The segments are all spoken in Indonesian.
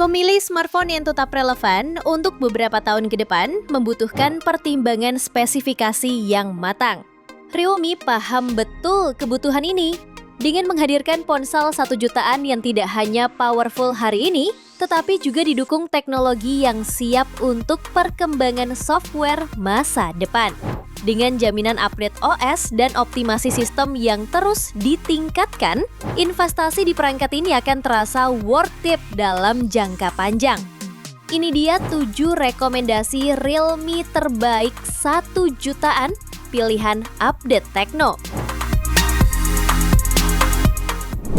Memilih smartphone yang tetap relevan untuk beberapa tahun ke depan membutuhkan pertimbangan spesifikasi yang matang. Realme paham betul kebutuhan ini dengan menghadirkan ponsel 1 jutaan yang tidak hanya powerful hari ini, tetapi juga didukung teknologi yang siap untuk perkembangan software masa depan. Dengan jaminan update OS dan optimasi sistem yang terus ditingkatkan, investasi di perangkat ini akan terasa worth it dalam jangka panjang. Ini dia 7 rekomendasi Realme terbaik 1 jutaan pilihan update tekno.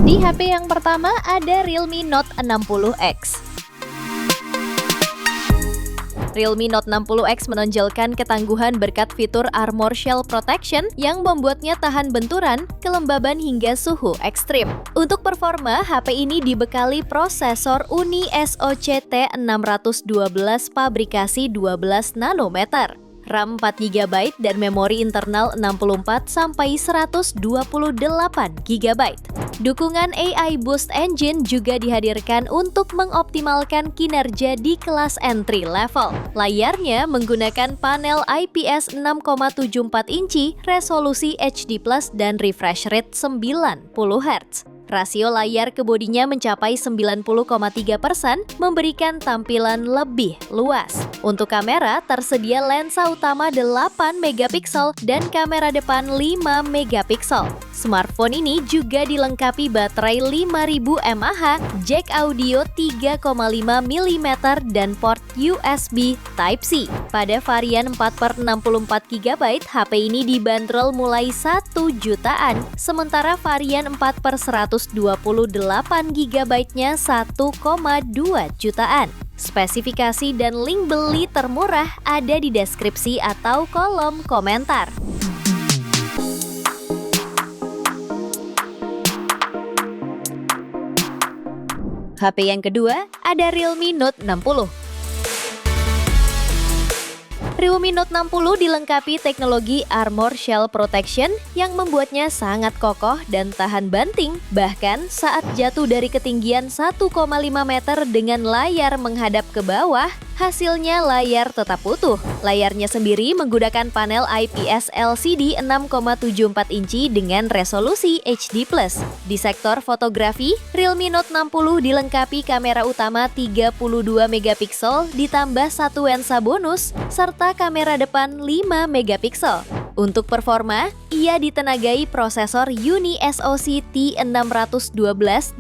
Di HP yang pertama ada Realme Note 60X. Realme Note 60X menonjolkan ketangguhan berkat fitur Armor Shell Protection yang membuatnya tahan benturan, kelembaban hingga suhu ekstrim. Untuk performa, HP ini dibekali prosesor Uni SoC T612 pabrikasi 12 nanometer. RAM 4GB dan memori internal 64-128GB. Dukungan AI Boost Engine juga dihadirkan untuk mengoptimalkan kinerja di kelas entry level. Layarnya menggunakan panel IPS 6,74 inci, resolusi HD+, dan refresh rate 90Hz. Rasio layar ke bodinya mencapai 90,3%, memberikan tampilan lebih luas. Untuk kamera, tersedia lensa utama 8 megapiksel dan kamera depan 5 megapiksel. Smartphone ini juga dilengkapi baterai 5000 mAh, jack audio 3,5 mm, dan port USB Type-C. Pada varian 4/64GB, HP ini dibanderol mulai 1 jutaan, sementara varian 4/128GB-nya 1,2 jutaan. Spesifikasi dan link beli termurah ada di deskripsi atau kolom komentar. HP yang kedua ada Realme Note 60. Realme Note 60 dilengkapi teknologi Armor Shell Protection yang membuatnya sangat kokoh dan tahan banting, bahkan saat jatuh dari ketinggian 1,5 meter dengan layar menghadap ke bawah, hasilnya layar tetap utuh. Layarnya sendiri menggunakan panel IPS LCD 6,74 inci dengan resolusi HD+. Di sektor fotografi, Realme Note 60 dilengkapi kamera utama 32 megapiksel ditambah 1 lensa bonus serta kamera depan 5 megapiksel. Untuk performa, ia ditenagai prosesor Uni SoC T612 12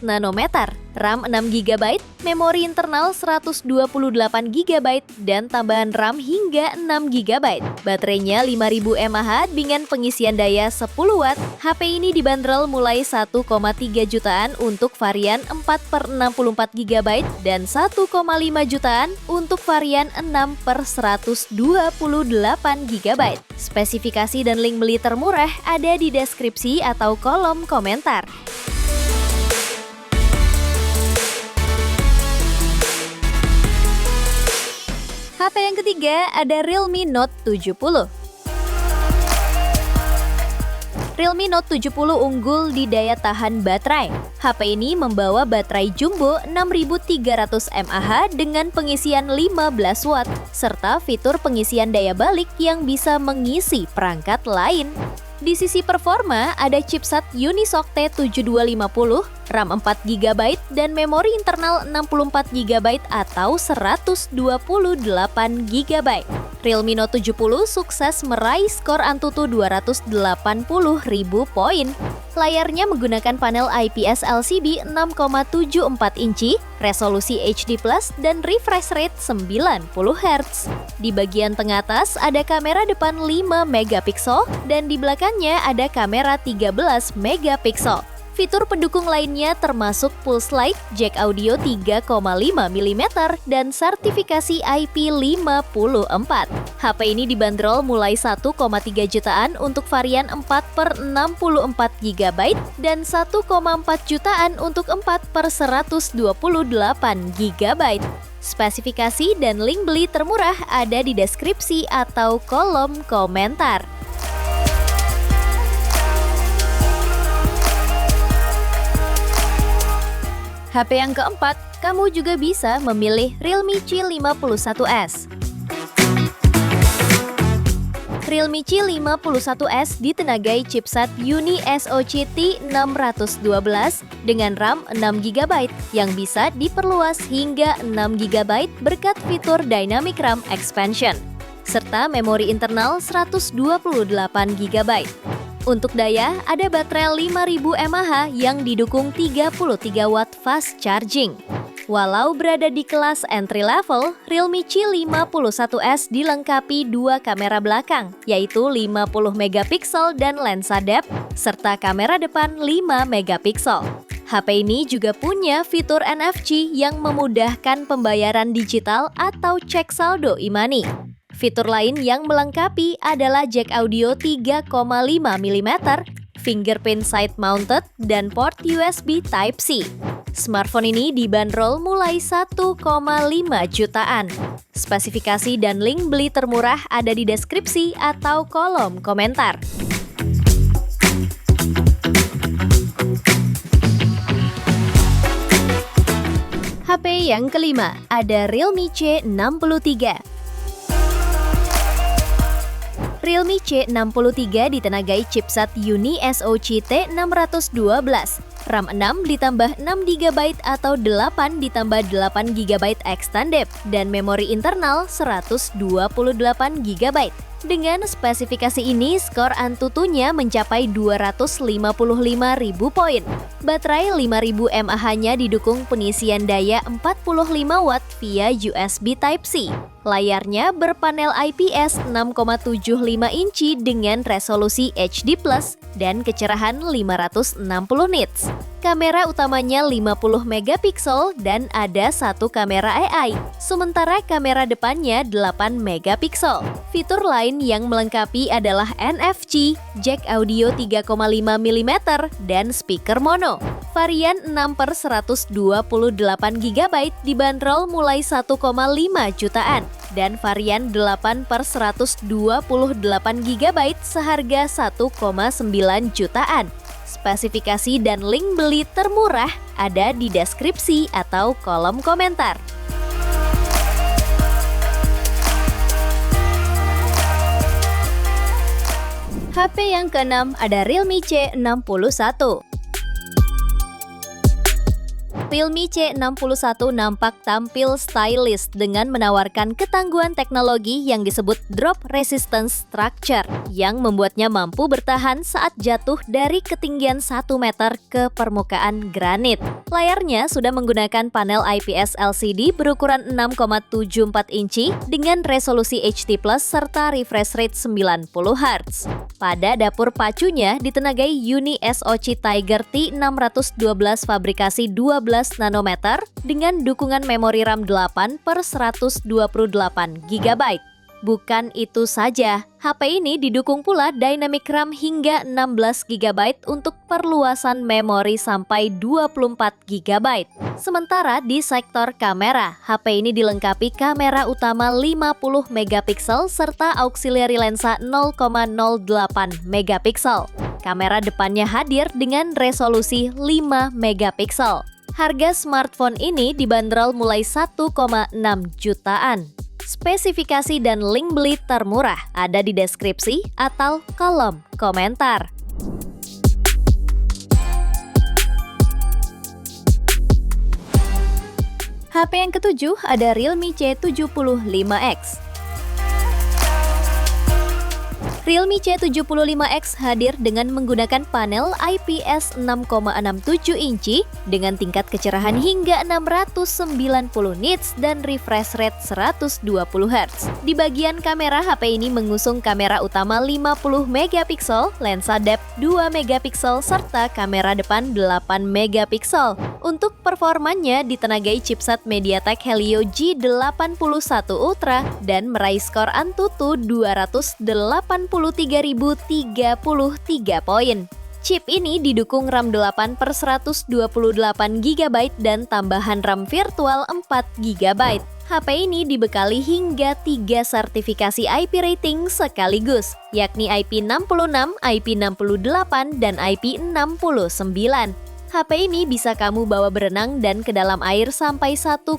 nanometer, RAM 6GB, memori internal 128GB, dan tambahan RAM hingga 6GB. Baterainya 5000 mAh dengan pengisian daya 10W. HP ini dibanderol mulai 1,3 jutaan untuk varian 4/64GB dan 1,5 jutaan untuk varian 6/128GB. Spesifikasi dan link beli termurah ada di deskripsi atau kolom komentar. HP yang ketiga ada Realme Note 70. Realme Note 70 unggul di daya tahan baterai. HP ini membawa baterai jumbo 6300 mAh dengan pengisian 15 watt, serta fitur pengisian daya balik yang bisa mengisi perangkat lain. Di sisi performa, ada chipset Unisoc T7250, RAM 4GB, dan memori internal 64GB atau 128GB. Realme Note 70 sukses meraih skor Antutu 280.000 poin. Layarnya menggunakan panel IPS LCD 6,74 inci, resolusi HD+, dan refresh rate 90Hz. Di bagian tengah atas ada kamera depan 5 megapiksel dan di belakangnya ada kamera 13 megapiksel. Fitur pendukung lainnya termasuk Pulse Light, jack audio 3,5 mm, dan sertifikasi IP54. HP ini dibanderol mulai 1,3 jutaan untuk varian 4/64GB dan 1,4 jutaan untuk 4/128GB. Spesifikasi dan link beli termurah ada di deskripsi atau kolom komentar. HP yang keempat Kamu juga bisa memilih Realme C51s. Realme C51s ditenagai chipset Uni SoC T612 dengan RAM 6GB yang bisa diperluas hingga 6GB berkat fitur Dynamic RAM Expansion, serta memori internal 128GB. Untuk daya, ada baterai 5000 mAh yang didukung 33 watt fast charging. Walau berada di kelas entry level, Realme C51s dilengkapi dua kamera belakang, yaitu 50MP dan lensa depth, serta kamera depan 5MP. HP ini juga punya fitur NFC yang memudahkan pembayaran digital atau cek saldo e-money. Fitur lain yang melengkapi adalah jack audio 3,5mm, fingerprint side mounted, dan port USB Type-C. Smartphone ini dibanderol mulai 1,5 jutaan. Spesifikasi dan link beli termurah ada di deskripsi atau kolom komentar. HP yang kelima, ada Realme C63. Realme C63 ditenagai chipset Uni SoC T612, RAM 6 ditambah 6GB atau 8 ditambah 8GB extended, dan memori internal 128GB. Dengan spesifikasi ini, skor Antutunya mencapai 255.000 poin. Baterai 5000 mAh-nya didukung pengisian daya 45 watt via USB Type-C. Layarnya berpanel IPS 6,75 inci dengan resolusi HD+ dan kecerahan 560 nits. Kamera utamanya 50MP dan ada satu kamera AI, sementara kamera depannya 8MP. Fitur lain yang melengkapi adalah NFC, jack audio 3,5mm, dan speaker mono. Varian 6/128GB dibanderol mulai 1,5 jutaan, dan varian 8/128GB seharga 1,9 jutaan. Spesifikasi dan link beli termurah ada di deskripsi atau kolom komentar. HP yang keenam ada Realme C61. Realme C61 nampak tampil stylish dengan menawarkan ketangguhan teknologi yang disebut drop resistance structure yang membuatnya mampu bertahan saat jatuh dari ketinggian 1 meter ke permukaan granit. Layarnya sudah menggunakan panel IPS LCD berukuran 6,74 inci dengan resolusi HD+ serta refresh rate 90Hz. Pada dapur pacunya ditenagai Uni SoC Tiger T612 fabrikasi 12 nanometer dengan dukungan memori RAM 8/128GB. Bukan itu saja, HP ini didukung pula Dynamic RAM hingga 16GB untuk perluasan memori sampai 24GB. Sementara di sektor kamera, HP ini dilengkapi kamera utama 50MP serta auxiliary lensa 0,08MP. Kamera depannya hadir dengan resolusi 5MP. Harga smartphone ini dibanderol mulai 1,6 jutaan. Spesifikasi dan link beli termurah ada di deskripsi atau kolom komentar. HP yang ketujuh ada Realme C75X. Realme C75X hadir dengan menggunakan panel IPS 6,67 inci dengan tingkat kecerahan hingga 690 nits dan refresh rate 120Hz. Di bagian kamera, HP ini mengusung kamera utama 50MP, lensa depth 2MP, serta kamera depan 8MP. Untuk performanya ditenagai chipset MediaTek Helio G81 Ultra dan meraih skor Antutu 283.033 poin. Chip ini didukung RAM 8/128GB dan tambahan RAM virtual 4GB. HP ini dibekali hingga 3 sertifikasi IP rating sekaligus, yakni IP66, IP68, dan IP69. HP ini bisa kamu bawa berenang dan ke dalam air sampai 1,5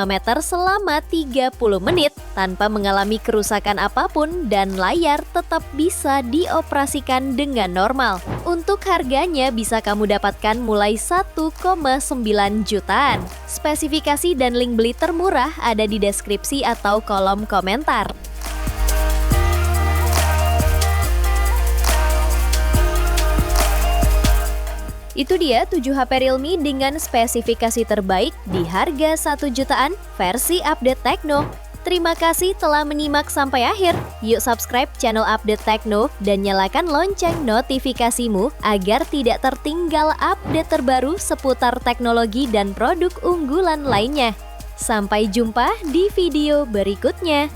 meter selama 30 menit tanpa mengalami kerusakan apapun dan layar tetap bisa dioperasikan dengan normal. Untuk harganya bisa kamu dapatkan mulai 1,9 jutaan. Spesifikasi dan link beli termurah ada di deskripsi atau kolom komentar. Itu dia 7 HP Realme dengan spesifikasi terbaik di harga 1 jutaan versi update Tekno. Terima kasih telah menyimak sampai akhir. Yuk subscribe channel Update Tekno dan nyalakan lonceng notifikasimu agar tidak tertinggal update terbaru seputar teknologi dan produk unggulan lainnya. Sampai jumpa di video berikutnya.